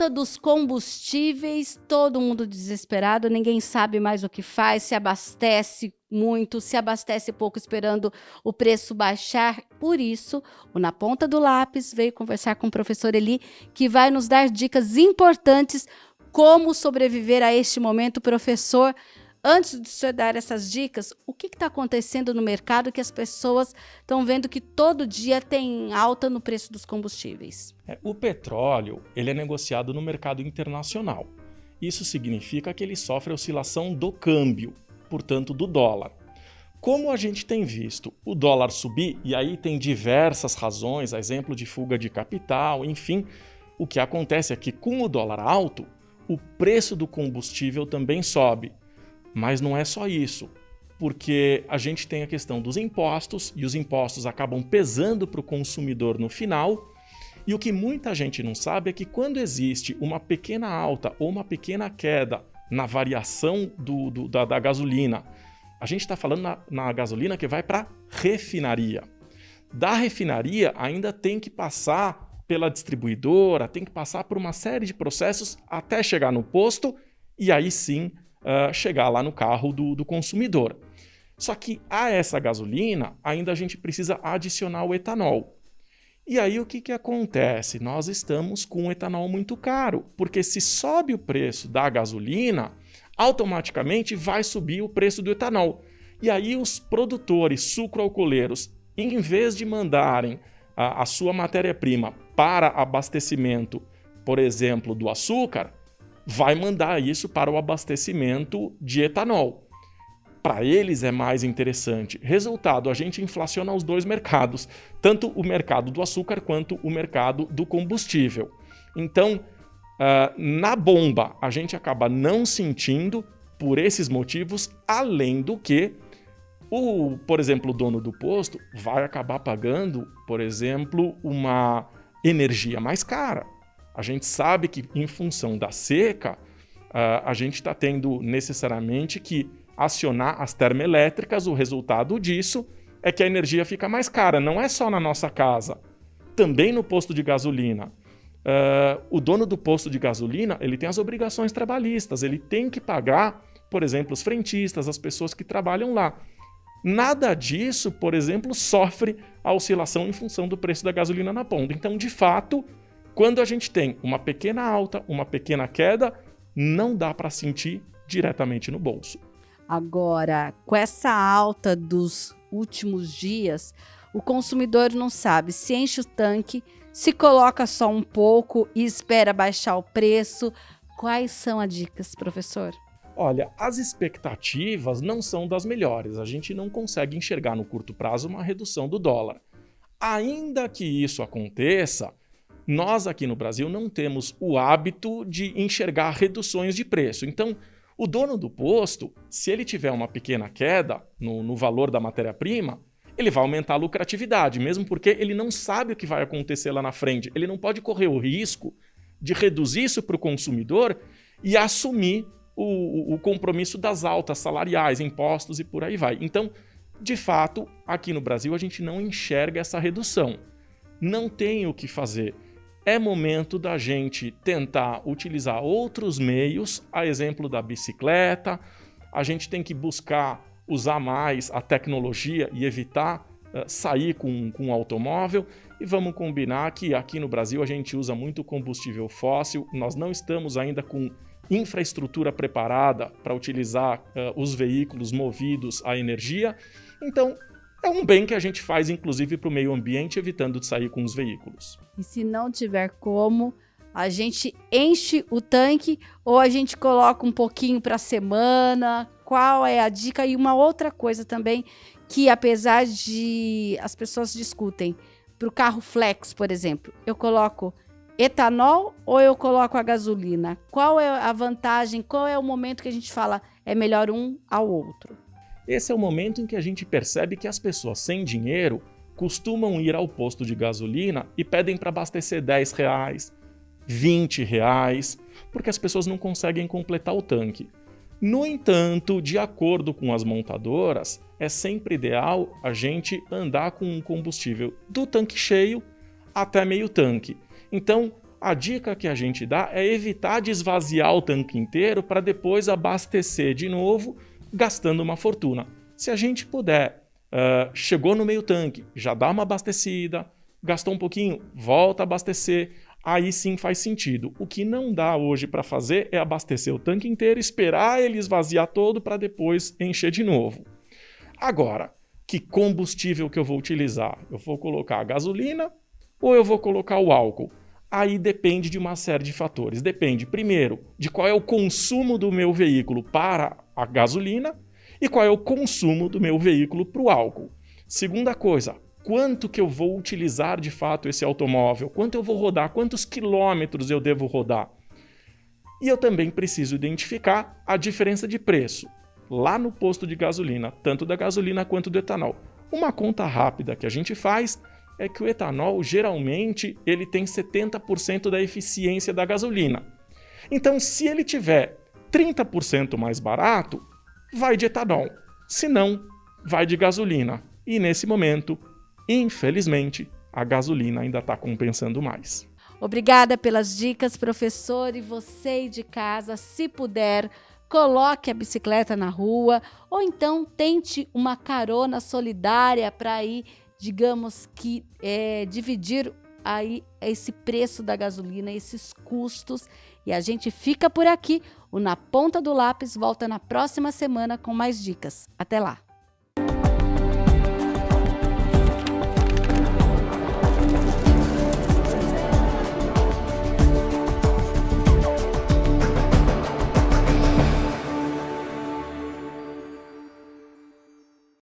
ponta dos combustíveis, todo mundo desesperado, ninguém sabe mais o que faz, se abastece muito, se abastece pouco esperando o preço baixar. Por isso, o Na Ponta do Lápis veio conversar com o professor Eli, que vai nos dar dicas importantes como sobreviver a este momento. Professor, antes de você dar essas dicas, o que está acontecendo no mercado que as pessoas estão vendo que todo dia tem alta no preço dos combustíveis? O petróleo ele é negociado no mercado internacional. Isso significa que ele sofre oscilação do câmbio, portanto do dólar. Como a gente tem visto o dólar subir, e aí tem diversas razões, a exemplo de fuga de capital, enfim, o que acontece é que com o dólar alto, o preço do combustível também sobe. Mas não é só isso, porque a gente tem a questão dos impostos, e os impostos acabam pesando para o consumidor no final. E o que muita gente não sabe é que quando existe uma pequena alta ou uma pequena queda na variação da gasolina, a gente está falando na gasolina que vai para a refinaria. Da refinaria ainda tem que passar pela distribuidora, tem que passar por uma série de processos até chegar no posto e aí sim chegar lá no carro do consumidor. Só que a essa gasolina ainda a gente precisa adicionar o etanol. E aí o que acontece? Nós estamos com um etanol muito caro, porque se sobe o preço da gasolina, automaticamente vai subir o preço do etanol. E aí os produtores sucroalcooleiros, em vez de mandarem a sua matéria-prima para abastecimento, por exemplo, do açúcar, vai mandar isso para o abastecimento de etanol. Para eles é mais interessante. Resultado, a gente inflaciona os dois mercados, tanto o mercado do açúcar quanto o mercado do combustível. Então, na bomba, a gente acaba não sentindo por esses motivos, além do que, por exemplo, o dono do posto vai acabar pagando, por exemplo, uma energia mais cara. A gente sabe que, em função da seca, a gente está tendo necessariamente que acionar as termoelétricas. O resultado disso é que a energia fica mais cara. Não é só na nossa casa, também no posto de gasolina. O dono do posto de gasolina ele tem as obrigações trabalhistas, ele tem que pagar, por exemplo, os frentistas, as pessoas que trabalham lá. Nada disso, por exemplo, sofre a oscilação em função do preço da gasolina na ponta. Então, de fato, quando a gente tem uma pequena alta, uma pequena queda, não dá para sentir diretamente no bolso. Agora, com essa alta dos últimos dias, o consumidor não sabe se enche o tanque, se coloca só um pouco e espera baixar o preço. Quais são as dicas, professor? Olha, as expectativas não são das melhores. A gente não consegue enxergar no curto prazo uma redução do dólar. Ainda que isso aconteça, nós aqui no Brasil não temos o hábito de enxergar reduções de preço. Então, o dono do posto, se ele tiver uma pequena queda no valor da matéria-prima, ele vai aumentar a lucratividade, mesmo porque ele não sabe o que vai acontecer lá na frente. Ele não pode correr o risco de reduzir isso para o consumidor e assumir o compromisso das altas salariais, impostos e por aí vai. Então, de fato, aqui no Brasil a gente não enxerga essa redução. Não tem o que fazer. É momento da gente tentar utilizar outros meios, a exemplo da bicicleta. A gente tem que buscar usar mais a tecnologia e evitar sair com um automóvel. E vamos combinar que aqui no Brasil a gente usa muito combustível fóssil, nós não estamos ainda com infraestrutura preparada para utilizar os veículos movidos à energia. Então, é um bem que a gente faz, inclusive, para o meio ambiente, evitando de sair com os veículos. E se não tiver como, a gente enche o tanque ou a gente coloca um pouquinho para a semana? Qual é a dica? E uma outra coisa também, que apesar de as pessoas discutem, para o carro flex, por exemplo, eu coloco etanol ou eu coloco a gasolina? Qual é a vantagem? Qual é o momento que a gente fala é melhor um ao outro? Esse é o momento em que a gente percebe que as pessoas sem dinheiro costumam ir ao posto de gasolina e pedem para abastecer R$10, R$20, porque as pessoas não conseguem completar o tanque. No entanto, de acordo com as montadoras, é sempre ideal a gente andar com um combustível do tanque cheio até meio tanque. Então, a dica que a gente dá é evitar de esvaziar o tanque inteiro para depois abastecer de novo, gastando uma fortuna. Se a gente puder, chegou no meio tanque, já dá uma abastecida, gastou um pouquinho, volta a abastecer, aí sim faz sentido. O que não dá hoje para fazer é abastecer o tanque inteiro, esperar ele esvaziar todo para depois encher de novo. Agora, que combustível que eu vou utilizar? Eu vou colocar a gasolina ou eu vou colocar o álcool? Aí depende de uma série de fatores. Depende, primeiro, de qual é o consumo do meu veículo para a gasolina e qual é o consumo do meu veículo para o álcool. Segunda coisa, quanto que eu vou utilizar de fato esse automóvel? Quanto eu vou rodar? Quantos quilômetros eu devo rodar? E eu também preciso identificar a diferença de preço lá no posto de gasolina, tanto da gasolina quanto do etanol. Uma conta rápida que a gente faz é que o etanol, geralmente, ele tem 70% da eficiência da gasolina. Então, se ele tiver 30% mais barato, vai de etanol. Se não, vai de gasolina. E nesse momento, infelizmente, a gasolina ainda está compensando mais. Obrigada pelas dicas, professor. E você aí de casa, se puder, coloque a bicicleta na rua ou então tente uma carona solidária para ir, digamos que, dividir aí esse preço da gasolina, esses custos. E a gente fica por aqui. O Na Ponta do Lápis volta na próxima semana com mais dicas. Até lá!